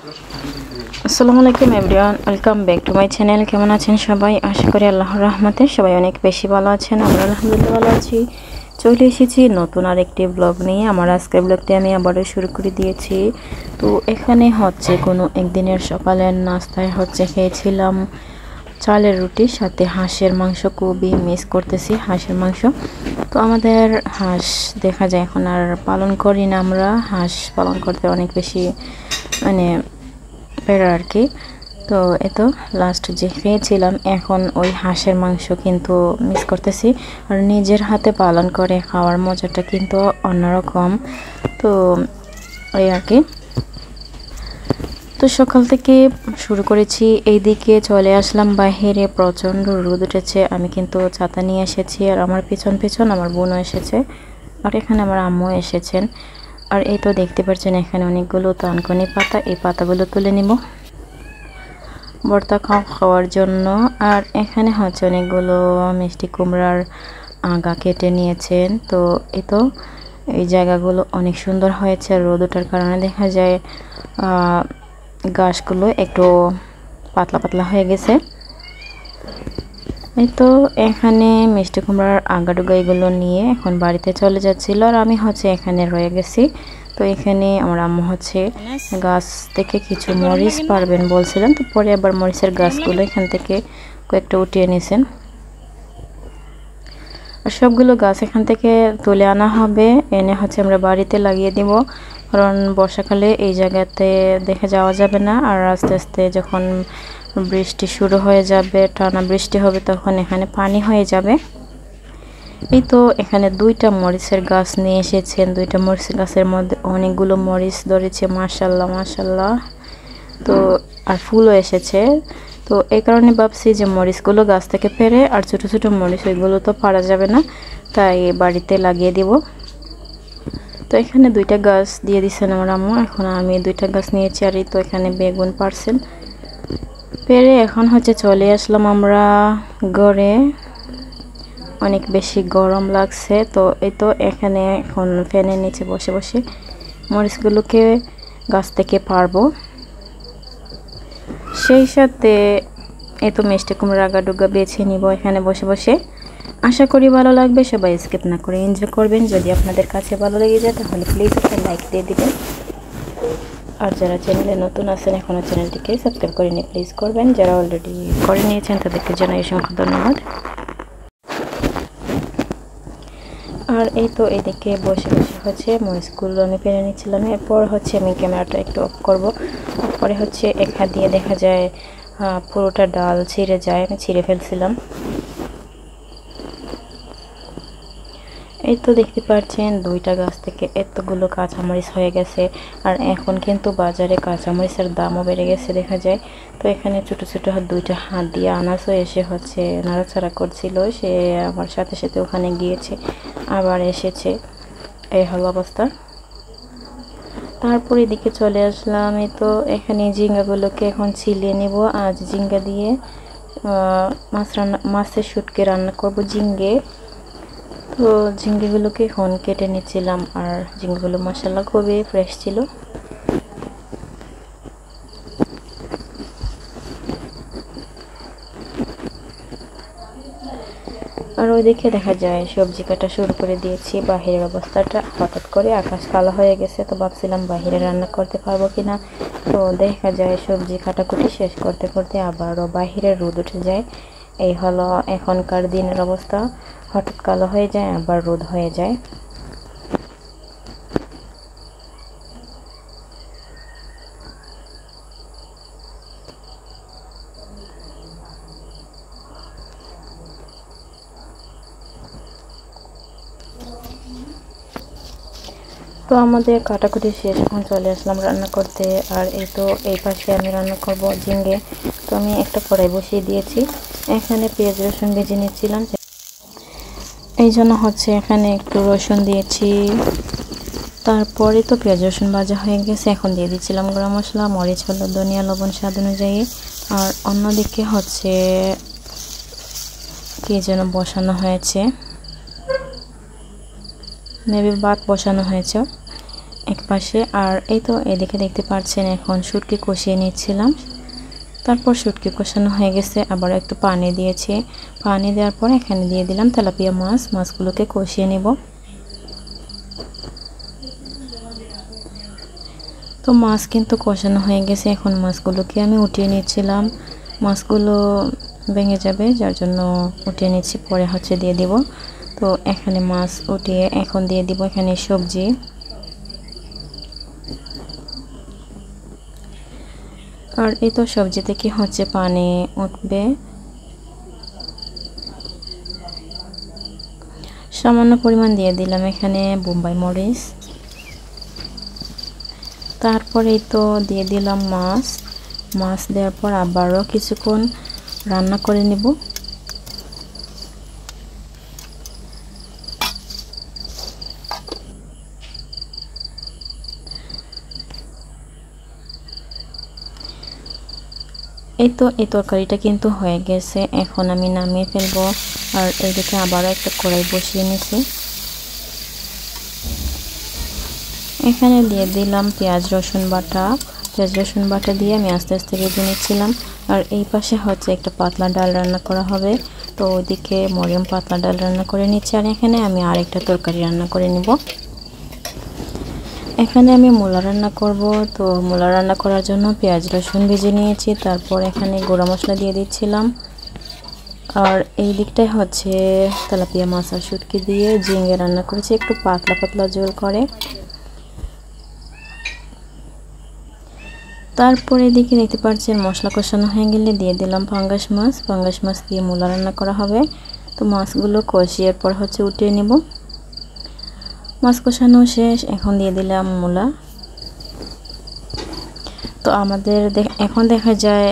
আসসালামু আলাইকুম everyone, welcome back to my channel. কেমন আছেন সবাই? আশা করি আল্লাহর রহমতে সবাই অনেক বেশি ভালো আছেন। আমরা আলহামদুলিল্লাহ ভালো আছি। চলে এসেছি নতুন আরেকটি ব্লগ নিয়ে। আমার আজকের ব্লগটি আমি আবারও শুরু করে দিয়েছি। তো এখানে হচ্ছে কোনো একদিনের সকালের নাস্তায় হচ্ছে খেয়েছিলাম চালের রুটি, সাথে হাঁসের মাংস। খুবই মিস করতেছি হাঁসের মাংস। তো আমাদের হাঁস দেখা যায় এখন আর পালন করি না, আমরা হাঁস পালন করতে অনেক বেশি মানে আর কি। তো এতো লাস্ট যে খেয়েছিলাম, এখন ওই হাঁসের মাংস কিন্তু মিস করতেছি। আর নিজের হাতে পালন করে খাওয়ার মজাটা কিন্তু অন্যরকম। তো এই আর কি। তো সকাল থেকে শুরু করেছি, এইদিকে চলে আসলাম বাহিরে। প্রচণ্ড রোদ উঠেছে। আমি কিন্তু ছাতা নিয়ে এসেছি, আর আমার পেছন পেছন আমার বোনও এসেছে, আর এখানে আমার আম্মু এসেছেন। আর এই তো দেখতে পাচ্ছেন এখানে অনেকগুলো তানকনি পাতা, এই পাতাগুলো তুলে নিব ভর্তা খাওয়ার জন্য। আর এখানে হচ্ছে অনেকগুলো মিষ্টি কুমড়ার আগা কেটে নিয়েছেন। তো এই তো এই জায়গাগুলো অনেক সুন্দর হয়েছে। রোদ ওঠার কারণে দেখা যায় গাছগুলো একটু পাতলা পাতলা হয়ে গেছে। এই তো এখানে মিষ্টি কুমড়ার আগাডুগা এগুলো নিয়ে এখন বাড়িতে চলে যাচ্ছিল, আর আমি হচ্ছে এখানে রয়ে গেছি। তো এখানে আমার আম্মু হচ্ছে গাছ থেকে কিছু মরিচ পারবেন বলছিলেন, তো পরে আবার মরিচের গাছগুলো এখান থেকে কয়েকটা উঠিয়ে নিয়েছেন। আর সবগুলো গাছ এখান থেকে তুলে আনা হবে, এনে হচ্ছে আমরা বাড়িতে লাগিয়ে দিব। কারণ বর্ষাকালে এই জায়গাতে দেখে যাওয়া যাবে না, আর আস্তে আস্তে যখন বৃষ্টি শুরু হয়ে যাবে, টানা বৃষ্টি হবে, তখন এখানে পানি হয়ে যাবে। এই তো এখানে দুইটা মরিচের গাছ নিয়ে এসেছেন। দুইটা মরিচের গাছের মধ্যে অনেকগুলো মরিচ ধরেছে, মাশাল্লাহ মাশাল্লাহ। তো আর ফুলও এসেছে। তো এই কারণে ভাবছি যে মরিচগুলো গাছ থেকে পেরে, আর ছোট ছোট মরিচ ওইগুলো তো পারা যাবে না, তাই বাড়িতে লাগিয়ে দিব। তো এখানে দুইটা গাছ দিয়ে দিচ্ছেন আমার আম্মু। এখন আমি দুইটা গাছ নিয়েছি, আর এই তো এখানে বেগুন পারছেন পেরে। এখন হচ্ছে চলে আসলাম আমরা ঘরে। অনেক বেশি গরম লাগছে। তো এই তো এখানে এখন ফ্যানের নিচে বসে বসে মরিচগুলোকে গাছ থেকে পারবো। সেই সাথে এই তো মিষ্টি কুমড়ার আগাডুগা বেছে নিব এখানে বসে বসে। আশা করি ভালো লাগবে, সবাই স্কিপ না করে এনজয় করবেন। যদি আপনাদের কাছে ভালো লেগে যায় তাহলে প্লিজ একটা লাইক দিয়ে দিবেন। আর যারা চ্যানেলে নতুন আছেন এখনও চ্যানেলটিকে সাবস্ক্রাইব করে নিয়ে প্লিজ করবেন। যারা অলরেডি করে নিয়েছেন তাদেরকে জানাই অসংখ্য ধন্যবাদ। আর এই তো এদিকে বসে বসে হচ্ছে মরিচগুলো আমি পেরে নিচ্ছিলাম। এরপর হচ্ছে আমি ক্যামেরাটা একটু অফ করব। পরে হচ্ছে এক হাত দিয়ে দেখা যায় পুরোটা ডাল ছিঁড়ে যায়, আমি ছিঁড়ে ফেলছিলাম। এই তো দেখতে পাচ্ছেন দুইটা গাছ থেকে এতগুলো কাঁচামরিচ হয়ে গেছে। আর এখন কিন্তু বাজারে কাঁচামরিচের দামও বেড়ে গেছে দেখা যায়। তো এখানে ছোট ছোট দুইটা হাত দিয়ে আনাসও এসে হচ্ছে নাড়াচাড়া করছিল, সে আমার সাথে সাথে ওখানে গিয়েছে আবার এসেছে। এই হলো অবস্থা। তারপর এদিকে চলে আসলাম। এই তো এখানে ঝিঙ্গাগুলোকে এখন ছিলিয়ে নেব। আজ ঝিঙ্গা দিয়ে মাছের শুটকি রান্না করব ঝিঙ্গে। তো ঝিঙ্গেগুলোকে এখন কেটে নিচ্ছিলাম, আর ঝিঙ্গেগুলো মাশাআল্লাহ খুবই ফ্রেশ ছিল। আর ওইদিকে দেখা যায় সবজি কাটা শুরু করে দিয়েছি। বাহিরের অবস্থাটা হঠাৎ করে আকাশ কালো হয়ে গেছে, তো ভাবছিলাম বাহিরে রান্না করতে পারবো কিনা। তো দেখা যায় সবজি কাটাকুটি শেষ করতে করতে আবারও বাহিরে রোদ উঠে যায়। এই হলো এখনকার দিনের অবস্থা, হঠাৎ কালো হয়ে যায় আবার রোদ হয়ে যায়। তো আমাদের কাটাকুটি শেষ, এখন চলে আসলাম রান্না করতে। আর এই তো এই পাশে আমি রান্না করব ঝিঙ্গে। তো আমি একটা কড়াই বসিয়ে দিয়েছি, এখানে পেঁয়াজ রসুন ভেজে নিচ্ছিলাম, এই জন্য হচ্ছে এখানে একটু রসুন দিয়েছি। তারপরে তো পেঁয়াজ রসুন ভাজা হয়ে গেছে, এখন দিয়ে দিচ্ছিলাম গরম মশলা, মরিচ, হলুদ, ধনিয়া, লবণ স্বাদ অনুযায়ী। আর অন্যদিকে হচ্ছে কি যেন বসানো হয়েছে, মেবি ভাত বসানো হয়েছে। এক পাশে। আর এই তো এদিকে দেখতে পাচ্ছেন এখন শুটকি কষিয়ে নিচ্ছিলাম। তারপর শুটকি কষানো হয়ে গেছে, আবার একটু পানি দিয়েছি। পানি দেওয়ার পর এখানে দিয়ে দিলাম তেলাপিয়া মাছ। মাছগুলোকে কষিয়ে নেব। তো মাছ কিন্তু কষানো হয়ে গেছে, এখন মাছগুলোকে আমি উঠিয়ে নিচ্ছিলাম। মাছগুলো ভেঙে যাবে, যার জন্য উঠিয়ে নিচ্ছি, পরে হচ্ছে দিয়ে দিব। তো এখানে মাছ উঠিয়ে এখন দিয়ে দিব এখানে সবজি। আর এই তো সবজি থেকে হচ্ছে পানি উঠবে। সামান্য পরিমাণ দিয়ে দিলাম এখানে বোম্বাই মরিচ। তারপরে তো দিয়ে দিলাম মাছ। মাছ দেওয়ার পর আবারও কিছুক্ষণ রান্না করে নেব। এই তো এই তরকারিটা কিন্তু হয়ে গেছে, এখন আমি নামিয়ে ফেলবো। আর এইদিকে আবারও একটা কড়াই বসিয়ে নিয়েছি। এখানে দিয়ে দিলাম পেঁয়াজ রসুন বাটা। পেঁয়াজ রসুন বাটা দিয়ে আমি আস্তে আস্তে ভেজে নিচ্ছিলাম। আর এই পাশে হচ্ছে একটা পাতলা ডাল রান্না করা হবে, তো ওইদিকে মরিয়ম পাতলা ডাল রান্না করে নিচ্ছি। আর এখানে আমি আরেকটা তরকারি রান্না করে নিব। এখানে আমি মূলা রান্না করব। তো মূলা রান্না করার জন্য পেঁয়াজ রসুন ভেজে নিয়েছি, তারপর এখানে গুঁড়া মশলা দিয়ে দিচ্ছিলাম। আর এই দিকটায় হচ্ছে তেলাপিয়া মাছ আর শুটকি দিয়ে ঝিঙে রান্না করেছি, একটু পাতলা পাতলা ঝোল করে। তারপরে এদিকে দেখতে পাচ্ছেন মশলা কষানো হয়ে গেলে দিয়ে দিলাম পাঙ্গাস মাছ। পাঙ্গাস মাছ দিয়ে মূলা রান্না করা হবে। তো মাছগুলো কষিয়ে পর হচ্ছে উঠিয়ে নেব। মাছ কষানো শেষ, এখন দিয়ে দিলাম মূলা। তো আমাদের এখন দেখা যায়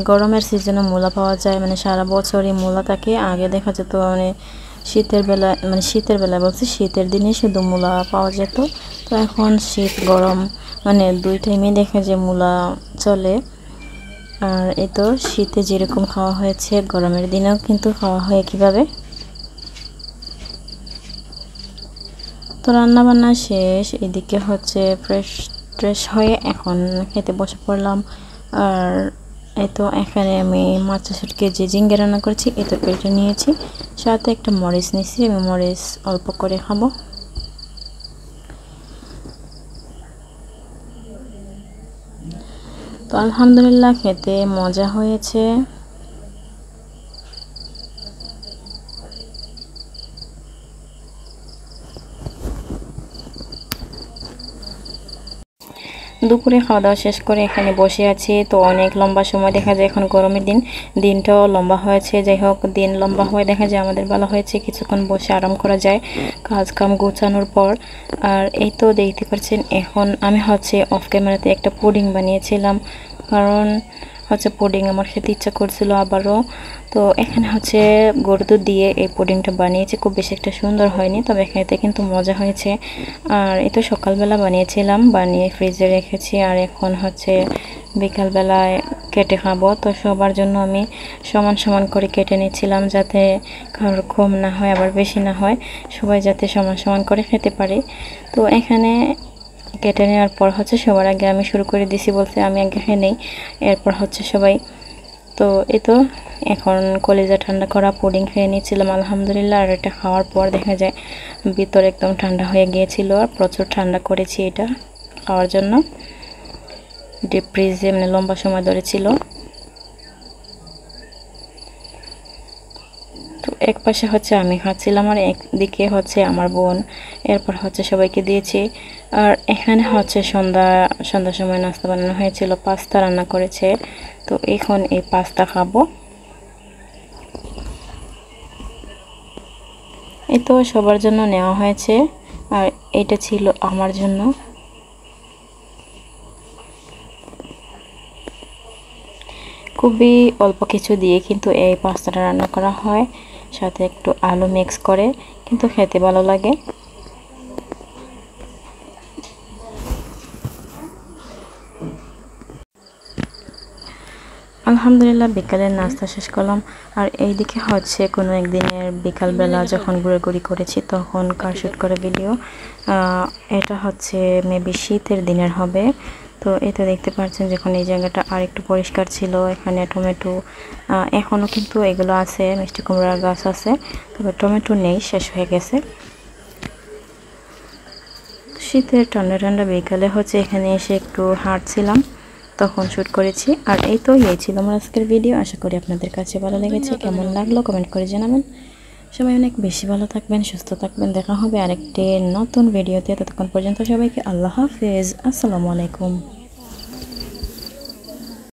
গরমের সিজনে মূলা পাওয়া যায়, মানে সারা বছরই মূলা থাকে। আগে দেখা যেত মানে শীতের বেলায় বলছি, শীতের দিনে শুধু মূলা পাওয়া যেত। তো এখন শীত গরম মানে দুই টাইমে দেখা যায় মূলা চলে। আর এই তো শীতে যেরকম খাওয়া হয়েছে গরমের দিনেও কিন্তু খাওয়া হয় কীভাবে। তো রান্না বান্না শেষ, এদিকে হচ্ছে ফ্রেশ হয়ে এখন খেতে বসে পড়লাম। আর এই তো এখানে আমি মাছ শুটকি যে ঝিঙ্গে রান্না করেছি এই তরকারিটা নিয়েছি, সাথে একটা মরিচ নিয়েছি। আমি মরিচ অল্প করে খাবো। তো আলহামদুলিল্লাহ খেতে মজা হয়েছে। দুপুরে খাওয়া দাওয়া শেষ করে এখানে বসে আছি। তো অনেক লম্বা সময় দেখা যায়, এখন গরমের দিনটাও লম্বা হয়েছে। যাই হোক, দিন লম্বা হয়ে দেখা যায় আমাদের ভালো হয়েছে, কিছুক্ষণ বসে আরাম করা যায় কাজ কাম গোছানোর পর। আর এই তো দেখতে পাচ্ছেন এখন আমি হচ্ছে অফ ক্যামেরাতে একটা পুডিং বানিয়েছিলাম, কারণ হচ্ছে পুডিং আমার খেতে ইচ্ছা করছিল আবারও। তো এখানে হচ্ছে গরুর দুধ দিয়ে এই পুডিংটা বানিয়েছি, খুব বেশি একটা সুন্দর হয়নি, তবে খেতে কিন্তু মজা হয়েছে। আর এই তো সকালবেলা বানিয়েছিলাম, বানিয়ে ফ্রিজে রেখেছি। আর এখন হচ্ছে বিকালবেলায় কেটে খাবো। তো সবার জন্য আমি সমান সমান করে কেটে নিচ্ছিলাম, যাতে কারোর কম না হয় আবার বেশি না হয়, সবাই যাতে সমান সমান করে খেতে পারে। তো এখানে কেটে নেওয়ার পর হচ্ছে সবার আগে আমি শুরু করে দিছি, বলতে আমি আগে খেয়ে নেই, এরপর হচ্ছে সবাই। তো এই তো এখন কলিজা ঠান্ডা করা পুডিং খেয়ে নিয়েছিলাম আলহামদুলিল্লাহ। আর এটা খাওয়ার পর দেখা যায় ভিতর একদম ঠান্ডা হয়ে গিয়েছিল, আর প্রচুর ঠান্ডা করেছি এটা খাওয়ার জন্য। ডিপ ফ্রিজে মানে লম্বা সময় ধরে ছিল। তো এক পাশে হচ্ছে আমি খাচ্ছিলাম, আর একদিকে হচ্ছে আমার বোন, এরপর হচ্ছে সবাইকে দিয়েছি। আর এখানে হচ্ছে সন্ধ্যার সময় নাস্তা বানানো হয়েছিল, পাস্তা রান্না করেছে। তো এখন এই পাস্তা খাবো। এই তো সবার জন্য নেওয়া হয়েছে, আর এটা ছিল আমার জন্য। খুবই অল্প কিছু দিয়ে কিন্তু এই পাস্তাটা রান্না করা হয়, সাথে একটু আলু মিক্স করে, কিন্তু খেতে ভালো লাগে। আলহামদুলিল্লাহ বিকালের নাস্তা শেষ করলাম। আর এইদিকে হচ্ছে কোনো একদিনের বিকালবেলা যখন ঘোরাঘুরি করেছি তখন কার শ্যুট করে ভিডিও। এটা হচ্ছে মেবি শীতের দিনের হবে। তো এটা দেখতে পাচ্ছেন যখন এই জায়গাটা আর একটু পরিষ্কার ছিল, এখানে টমেটো এখনও কিন্তু এগুলো আছে, মিষ্টি কুমড়ার গাছ আছে, তবে টমেটো নেই, শেষ হয়ে গেছে। শীতের ঠান্ডা ঠান্ডা বিকালে হচ্ছে এখানে এসে একটু হাঁটছিলাম, তখন শ্যুট করেছি। আর এই ছিল আমার আজকের ভিডিও। আশা করি আপনাদের কাছে ভালো লেগেছে। কেমন লাগলো কমেন্ট করে জানাবেন। সবাই অনেক বেশি ভালো থাকবেন, সুস্থ থাকবেন। দেখা হবে আরেকটি নতুন ভিডিওতে। ততক্ষণ পর্যন্ত সবাইকে আল্লাহ হাফেজ, আসসালামু আলাইকুম।